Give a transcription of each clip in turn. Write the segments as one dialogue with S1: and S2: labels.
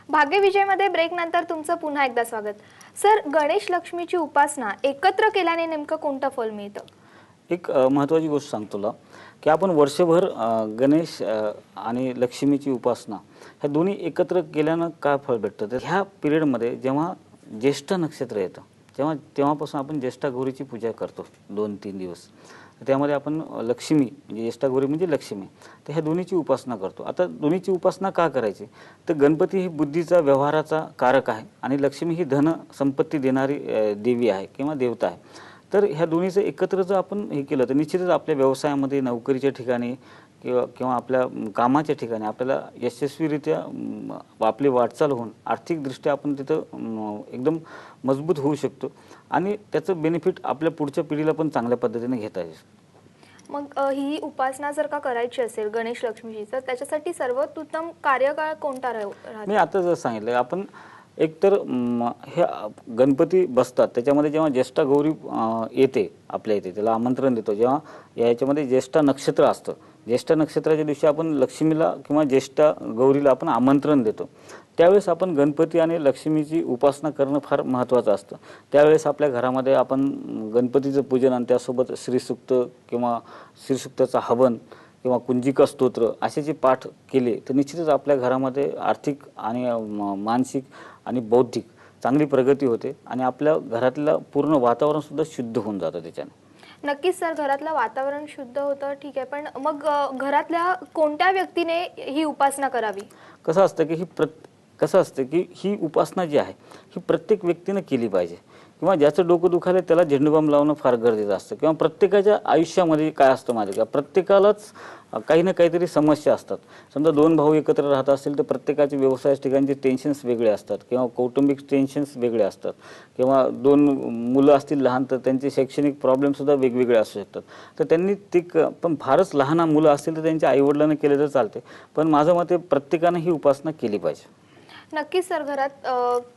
S1: भाग्यविजयमध्ये break नंतर तुमचं पुन्हा एकदा स्वागत. सर, गणेश लक्ष्मीची उपासना एकत्र केल्याने नेमकं कोणतं फल मिळतं?
S2: एक महत्त्वाची गोष्ट सांगतो तुला की आपण वर्षभर गणेश आणि लक्ष्मीची उपासना ह्या दोन्ही एकत्र केल्यानं काय फळ भेटतं तर ह्या पिरियडमध्ये जेव्हा ज्येष्ठ नक्षत्र येतं तेव्हापासून आपण ज्येष्ठा गौरीची पूजा करतो 2-3 दिवस. त्यामध्ये आपण लक्ष्मी म्हणजे ज्येष्ठा गौरी म्हणजे लक्ष्मी तर ह्या दोन्हीची उपासना करतो. आता दोन्हीची उपासना का करायची तर गणपती ही बुद्धीचा व्यवहाराचा कारक आहे आणि लक्ष्मी ही धन संपत्ती देणारी देवी आहे किंवा देवता आहे. तर ह्या दोन्हीचं एकत्र जर आपण हे केलं तर निश्चितच आपल्या व्यवसायामध्ये नोकरीच्या ठिकाणी किंवा आपल्या कामाच्या ठिकाणी आपल्याला यशस्वीरित्या आपली वाटचाल होऊन आर्थिकदृष्ट्या आपण तिथं एकदम मजबूत होऊ शकतो आणि त्याचं बेनिफिट आपल्या पुढच्या पिढीला पण चांगल्या पद्धतीने घेता येईल.
S1: मग ही उपासना जर का करायची असेल गणेश लक्ष्मीची तर त्याच्यासाठी सर्वोत्तम कार्यकाळ कोणता राहतो?
S2: मी आता जर सांगितलं आपण एकतर हे गणपती बसतात त्याच्यामध्ये जेव्हा ज्येष्ठा गौरी येते आपल्या इथे त्याला आमंत्रण देतो. जेव्हा याच्यामध्ये ज्येष्ठा नक्षत्र असतं ज्येष्ठा नक्षत्राच्या दिवशी आपण लक्ष्मीला किंवा ज्येष्ठा गौरीला आपण आमंत्रण देतो. त्यावेळेस आपण गणपती आणि लक्ष्मीची उपासना करणं फार महत्त्वाचं असतं. त्यावेळेस आपल्या घरामध्ये आपण गणपतीचं पूजन आणि त्यासोबत श्रीसूक्त किंवा श्रीसूक्ताचा हवन किंवा कुंजिका स्तोत्र असे जे पाठ केले तर निश्चितच आपल्या घरामध्ये आर्थिक आणि मानसिक आणि बौद्धिक चांगली प्रगती होते आणि आपल्या घरातलं पूर्ण वातावरण सुद्धा शुद्ध होऊन जातं त्याच्याने.
S1: नक्कीच सर, घरातलं वातावरण शुद्ध होतं ठीक आहे, पण मग घरातल्या कोणत्या व्यक्तीने ही उपासना करावी?
S2: कसं असतं की ही उपासना जी आहे ही प्रत्येक व्यक्तीने केली पाहिजे किंवा ज्याचं डोकं दुखायला त्याला झेंडूबाम लावणं फार गरजेचं असतं किंवा प्रत्येकाच्या आयुष्यामध्ये काय असतं माझं का प्रत्येकालाच काही ना काहीतरी समस्या असतात. समजा 2 भाऊ एकत्र राहत असतील तर प्रत्येकाचे व्यवसायाच्या ठिकाणचे टेन्शन्स वेगळे असतात किंवा कौटुंबिक टेन्शन्स वेगळे असतात किंवा 2 मुलं असतील लहान तर त्यांचे शैक्षणिक प्रॉब्लेमसुद्धा वेगवेगळे असू शकतात. तर त्यांनी ते पण फारच लहान मुलं असतील तर त्यांच्या आईवडिलांना केले तर चालते, पण माझं मते प्रत्येकाने ही उपासना केली पाहिजे.
S1: नक्कीच सर, घरात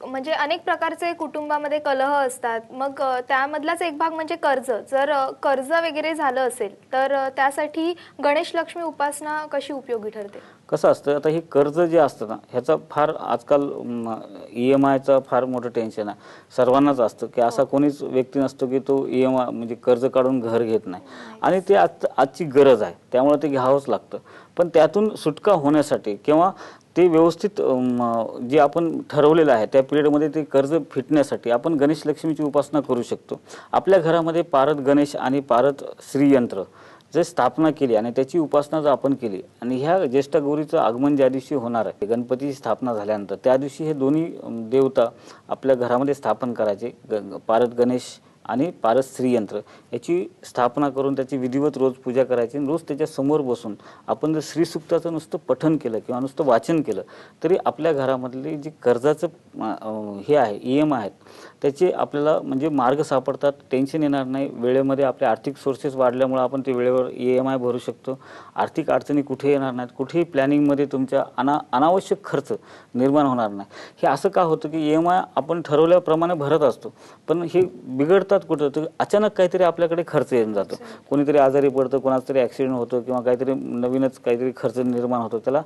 S1: म्हणजे अनेक प्रकारचे कुटुंबामध्ये कलह असतात. मग त्यामधलाच एक भाग म्हणजे कर्ज. जर कर्ज वगैरे झालं असेल तर त्यासाठी गणेश लक्ष्मी उपासना कशी उपयोगी ठरते?
S2: कसं असतं आता हे कर्ज जे असतं ना ह्याचा फार आजकाल EMIचा फार मोठं टेन्शन आहे. सर्वांनाच असतं की असा कोणीच व्यक्ती नसतो की तो EMI म्हणजे कर्ज काढून घर घेत नाही आणि ते आजची गरज आहे त्यामुळे ते घ्यावंच लागतं. पण त्यातून सुटका होण्यासाठी किंवा ते व्यवस्थित जे आपण ठरवलेलं आहे त्या पिरियडमध्ये ते कर्ज फिटण्यासाठी आपण गणेश लक्ष्मीची उपासना करू शकतो. आपल्या घरामध्ये पारद गणेश आणि पारद श्रीयंत्र जे स्थापना केली आणि त्याची उपासना जर आपण केली आणि ह्या ज्येष्ठा गौरीचं आगमन ज्या दिवशी होणार आहे गणपतीची स्थापना झाल्यानंतर त्या दिवशी हे दोन्ही देवता आपल्या घरामध्ये स्थापन करायचे. पारद गणेश आणि पारद श्रीयंत्र याची स्थापना करून त्याची विधिवत रोज पूजा करायची आणि रोज त्याच्या समोर बसून आपण जर श्रीसूक्ताचं नुसतं पठण केलं किंवा नुसतं वाचन केलं तरी आपल्या घरामधले जे कर्जाचं हे आहे EMI आहेत त्याचे आपल्याला म्हणजे मार्ग सापडतात. टेन्शन येणार नाही. वेळेमध्ये आपले आर्थिक सोर्सेस वाढल्यामुळे आपण ते वेळेवर EMI भरू शकतो. आर्थिक अडचणी कुठे येणार नाहीत. कुठेही प्लॅनिंगमध्ये तुमच्या अनावश्यक खर्च निर्माण होणार नाही. हे असं का होतं की EMI आपण ठरवल्याप्रमाणे भरत असतो पण हे बिघडतात कुठं तर अचानक काहीतरी आपल्याकडे खर्च येऊन जातो. कोणीतरी आजारी पडतं, कोणाचा तरी ॲक्सिडेंट होतो किंवा काहीतरी नवीनच काहीतरी खर्च निर्माण होतो. त्याला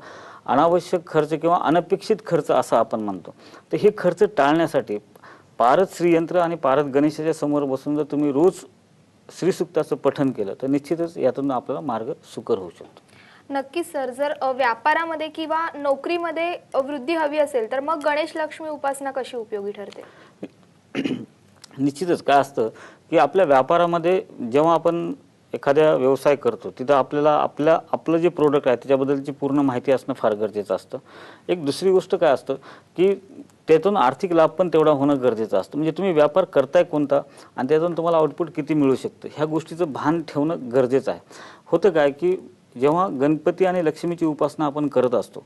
S2: अनावश्यक खर्च किंवा अनपेक्षित खर्च असं आपण म्हणतो. तर हे खर्च टाळण्यासाठी पारद श्रीयंत्र आणि पारद गणेशाच्या समोर बसून जर तुम्ही रोज श्रीसूक्ताचं पठण केलं तर निश्चितच यातून आपल्याला मार्ग सुकर होऊ शकतो.
S1: नक्कीच सर, जर व्यापारामध्ये किंवा नोकरीमध्ये वृद्धी हवी असेल तर मग गणेश लक्ष्मी उपासना कशी उपयोगी ठरते?
S2: निश्चितच काय असतं की आपल्या व्यापारामध्ये जेव्हा आपण एखाद्या व्यवसाय करतो तिथं आपल्याला आपलं जे प्रोडक्ट आहे त्याच्याबद्दलची पूर्ण माहिती असणं फार गरजेचं असतं. एक दुसरी गोष्ट काय असतं की त्यातून आर्थिक लाभ पण तेवढा होणं गरजेचं असतं. म्हणजे तुम्ही व्यापार करताय कोणता आणि त्यातून तुम्हाला आउटपुट किती मिळू शकतं ह्या गोष्टीचं भान ठेवणं गरजेचं आहे. होतं काय की जेव्हा गणपती आणि लक्ष्मीची उपासना आपण करत असतो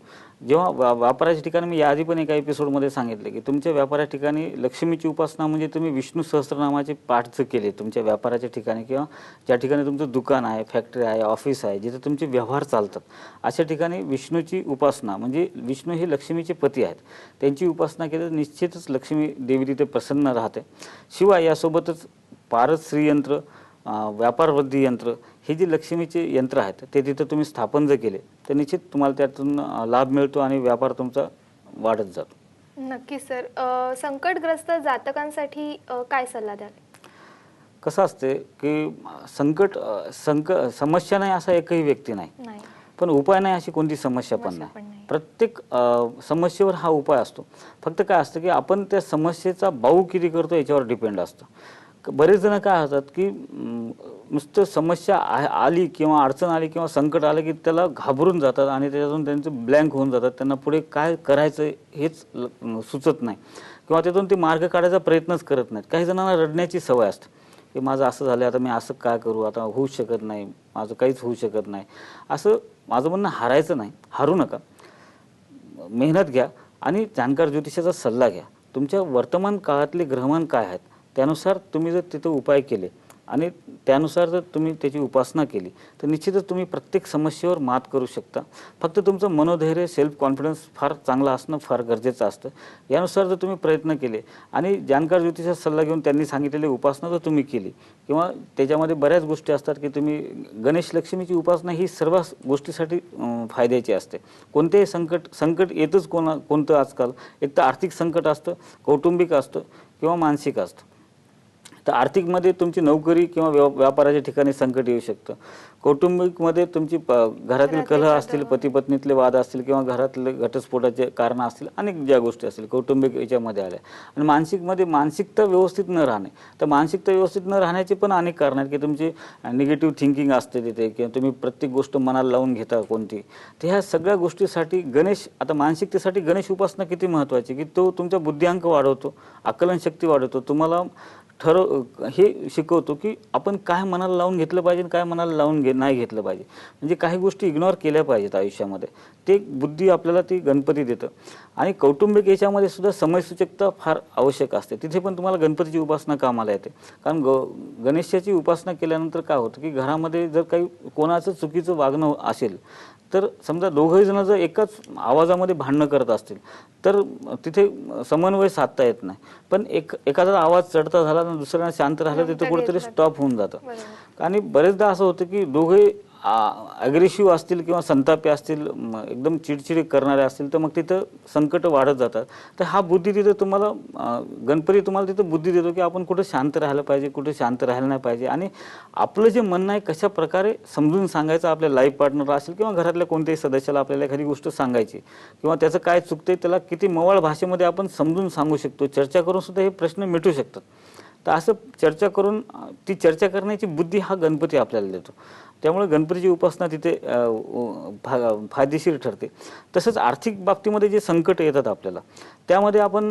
S2: जेव्हा व्यापाराच्या ठिकाणी मी याआधी पण एका एपिसोडमध्ये सांगितलं की तुमच्या व्यापाराच्या ठिकाणी लक्ष्मीची उपासना म्हणजे तुम्ही विष्णू सहस्त्रनामाचे पाठ जर केले तुमच्या व्यापाराच्या ठिकाणी किंवा ज्या ठिकाणी तुमचं दुकान आहे, फॅक्टरी आहे, ऑफिस आहे, जिथे तुमचे व्यवहार चालतात अशा ठिकाणी विष्णूची उपासना म्हणजे विष्णू हे लक्ष्मीचे पती आहेत त्यांची उपासना केली तर निश्चितच लक्ष्मी देवी तिथे प्रसन्न राहते. शिवाय यासोबतच पारद श्रीयंत्र, व्यापार वृद्धी यंत्र हे जे लक्ष्मीचे यंत्र आहेत ते तिथे तुम्ही स्थापन जर केले तर निश्चित तुम्हाला त्यातून लाभ मिळतो आणि व्यापार तुमचा वाढत जातो.
S1: नक्कीच सर. संकटग्रस्त जातकांसाठी काय सल्ला द्याल?
S2: कसं असते की समस्या नाही असा एकही व्यक्ती नाही,
S1: नाही.
S2: पण उपाय नाही अशी कोणती समस्या पण
S1: समस्या
S2: नाही.
S1: पण नाही.
S2: प्रत्येक समस्येवर हा उपाय असतो. फक्त काय असतं की आपण त्या समस्येचा बाऊ किती करतो याच्यावर डिपेंड असतं. बरेच जण काय होतात की नुसतं समस्या आली किंवा अडचण आली किंवा संकट आलं की त्याला घाबरून जातात आणि त्याच्यातून त्यांचं ब्लँक होऊन जातात. त्यांना पुढे काय करायचं हेच सुचत नाही किंवा त्यातून ते मार्ग काढायचा प्रयत्नच करत नाहीत. काही जणांना रडण्याची सवय असते की माझं असं झालं, आता मी असं काय करू, आता होऊच शकत नाही, माझं काहीच होऊ शकत नाही. असं माझं म्हणणं हारायचं नाही, हारू नका, मेहनत घ्या आणि जाणकार ज्योतिषाचा सल्ला घ्या. तुमच्या वर्तमान काळातले ग्रहमान काय आहेत त्यानुसार तुम्ही जर तिथे उपाय केले आणि त्यानुसार जर तुम्ही त्याची उपासना केली तर निश्चितच तुम्ही प्रत्येक समस्येवर मात करू शकता. फक्त तुमचं मनोधैर्य, सेल्फ कॉन्फिडन्स फार चांगलं असणं फार गरजेचं असतं. यानुसार जर तुम्ही प्रयत्न केले आणि जाणकार ज्योतिषाचा सल्ला घेऊन त्यांनी सांगितलेली उपासना जर तुम्ही केली किंवा त्याच्यामध्ये बऱ्याच गोष्टी असतात की तुम्ही गणेश लक्ष्मीची उपासना ही सर्व गोष्टीसाठी फायद्याची असते. कोणतेही संकट येतच कोणतं आजकाल, एक तर आर्थिक संकट असतं, कौटुंबिक असतं किंवा मानसिक असतं. तर आर्थिकमध्ये तुमची नोकरी किंवा व्यापाराच्या ठिकाणी संकट येऊ शकतं. कौटुंबिकमध्ये तुमची घरातील कलह असतील, पती पत्नीतले वाद असतील किंवा घरातले घटस्फोटाचे कारण असतील, अनेक ज्या गोष्टी असतील कौटुंबिक याच्यामध्ये आल्या. आणि मानसिकमध्ये मानसिकता व्यवस्थित न राहणे, तर मानसिकता व्यवस्थित न राहण्याचे पण अनेक कारण आहेत की तुमची निगेटिव्ह थिंकिंग असते तिथे किंवा तुम्ही प्रत्येक गोष्ट मनाला लावून घेता कोणती. तर ह्या सगळ्या गोष्टीसाठी आता मानसिकतेसाठी गणेश उपासना किती महत्त्वाची की तो तुमचा बुद्धिअंक वाढवतो, आकलन शक्ती वाढवतो, तुम्हाला हे शिकवतो की आपण काय मनाला लावून घेतलं पाहिजे काय मनाला लावून नाही घेतलं पाहिजे. म्हणजे काही गोष्टी इग्नोर केल्या पाहिजेत आयुष्यामध्ये. ते बुद्धी आपल्याला ती गणपती देतं. आणि कौटुंबिक याच्यामध्ये सुद्धा समयसूचकता फार आवश्यक असते. तिथे पण तुम्हाला गणपतीची उपासना कामाला येते. कारण गणेशाची उपासना केल्यानंतर काय होतं की घरामध्ये जर काही कोणाचं चुकीचं वागणं असेल तर समजा दोघंही जण जर एकाच आवाजामध्ये भांडणं करत असतील तर तिथे समन्वय साधता येत नाही. पण एखादा आवाज चढता झाला आणि दुसऱ्याने शांत राहिलं तिथे कुठेतरी स्टॉप होऊन जातं. आणि बरेचदा असं होतं की दोघे ॲग्रेसिव्ह असतील किंवा संतापी असतील, एकदम चिडचिडी करणारे असतील तर मग तिथं संकट वाढत जातात. तर हा बुद्धी तिथं तुम्हाला गणपती तुम्हाला तिथं बुद्धी देतो की आपण कुठं शांत राहायला पाहिजे, कुठे शांत राहायला नाही पाहिजे आणि आपलं जे म्हणणं आहे कशा प्रकारे समजून सांगायचं आपल्या लाईफ पार्टनर असेल किंवा घरातल्या कोणत्याही सदस्याला आपल्याला एखादी गोष्ट सांगायची किंवा त्याचं काय चुकते त्याला किती मवाळ भाषेमध्ये आपण समजून सांगू शकतो, चर्चा करून सुद्धा हे प्रश्न मिटू शकतात. तर असं चर्चा करून ती चर्चा करण्याची बुद्धी हा गणपती आपल्याला देतो. त्यामुळे गणपतीची उपासना तिथे फायदेशीर ठरते. तसंच आर्थिक बाबतीमध्ये जे संकट येतात आपल्याला त्यामध्ये आपण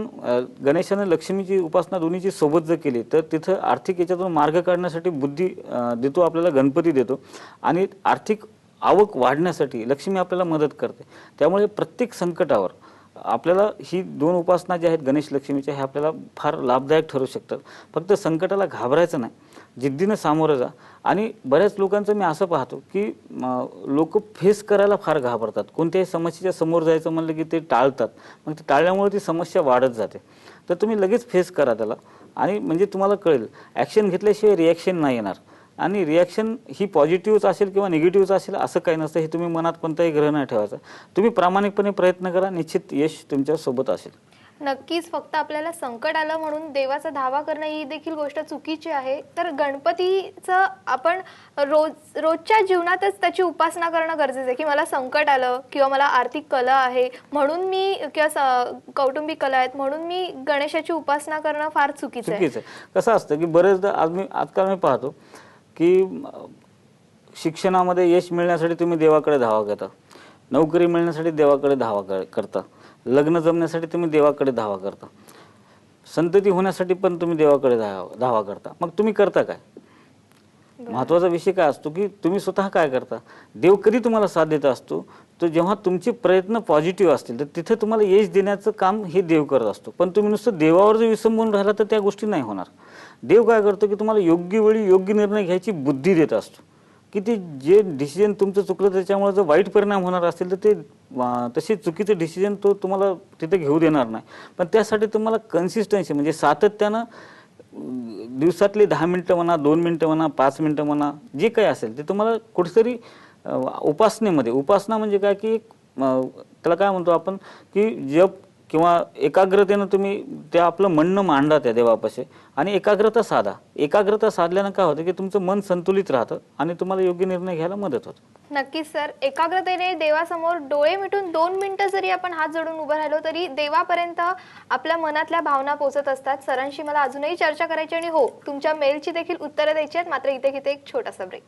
S2: गणेशाने लक्ष्मीची उपासना दोन्हीची सोबत जर केली तर तिथं आर्थिक याच्यातून मार्ग काढण्यासाठी बुद्धी देतो आपल्याला गणपती देतो आणि आर्थिक आवक वाढण्यासाठी लक्ष्मी आपल्याला मदत करते. त्यामुळे प्रत्येक संकटावर आपल्याला ही दोन उपासना ज्या आहेत गणेश लक्ष्मीच्या ह्या आपल्याला फार लाभदायक ठरू शकतात. फक्त संकटाला घाबरायचं नाही, जिद्दीनं सामोरं जा. आणि बऱ्याच लोकांचं मी असं पाहतो की लोक फेस करायला फार घाबरतात. कोणत्याही समस्येच्या समोर जायचं म्हणलं की ते टाळतात. मग ते टाळल्यामुळे ती समस्या वाढत जाते. तर तुम्ही लगेच फेस करा त्याला आणि म्हणजे तुम्हाला कळेल ॲक्शन घेतल्याशिवाय रिॲक्शन नाही येणार. आणि रिॲक्शन ही पॉझिटिव्हच असेल किंवा निगेटिव्हच असेल असं काही नसतं. हे तुम्ही मनात कोणताही ग्रह नाही ठेवायचा. तुम्ही प्रामाणिकपणे प्रयत्न करा, निश्चित यश तुमच्या सोबत असेल.
S1: नक्कीच. फक्त आपल्याला संकट आलं म्हणून देवाचा धावा करणं ही देखील गोष्ट चुकीची आहे. तर गणपतीचं आपण रोजच्या जीवनातच त्याची उपासना करणं गरजेचं आहे की मला संकट आलं किंवा मला आर्थिक कलह आहे म्हणून मी किंवा कौटुंबिक कलह आहेत म्हणून मी गणेशाची उपासना करणं फार चुकीचं आहे.
S2: कसं असतं की बरेचदा आजकाल मी पाहतो की शिक्षणामध्ये यश मिळण्यासाठी तुम्ही देवाकडे धावा करता, नोकरी मिळण्यासाठी देवाकडे धावा करता, लग्न जमण्यासाठी तुम्ही देवाकडे धावा करता, संतती होण्यासाठी पण तुम्ही देवाकडे धावा करता. मग तुम्ही करता काय? महत्त्वाचा विषय काय असतो की तुम्ही स्वतः काय करता. देव कधी तुम्हाला साथ देत असतो तर जेव्हा तुमचे प्रयत्न पॉझिटिव्ह असतील तर तिथे तुम्हाला यश देण्याचं काम हे देव करत असतो. पण तुम्ही नुसतं देवावर जर विसंबून राहिला तर त्या गोष्टी नाही होणार. देव काय करतो की तुम्हाला योग्य वेळी योग्य निर्णय घ्यायची बुद्धी देत असतो की ते जे डिसिजन तुमचं चुकलं त्याच्यामुळे जर वाईट परिणाम होणार असतील तर ते तसे चुकीचे डिसिजन तो तुम्हाला तिथे घेऊ देणार नाही. पण त्यासाठी तुम्हाला कन्सिस्टन्सी म्हणजे सातत्यानं दिवसातले 10 मिनटं म्हणा, 2 मिनटं म्हणा, 5 मिनटं म्हणा, जे काही असेल ते तुम्हाला कुठेतरी उपासना म्हणजे काय की त्याला काय म्हणतो आपण की जप किंवा एकाग्रतेनं तुम्ही ते आपलं म्हणणं मांडा त्या देवापाशी आणि एकाग्रता साधा. एकाग्रता साधल्यानं काय होतं की तुमचं मन संतुलित राहतं आणि तुम्हाला योग्य निर्णय घ्यायला मदत होते.
S1: नक्कीच सर, एकाग्रतेने देवासमोर डोळे मिटून 2 मिनिटं जरी आपण हात जोडून उभं राहिलो तरी देवापर्यंत आपल्या मनातल्या भावना पोहोचत असतात. सरांशी मला अजूनही चर्चा करायची आणि हो, तुमच्या मेलची देखील उत्तरं द्यायची आहेत, मात्र इथे एक छोटासा ब्रेक.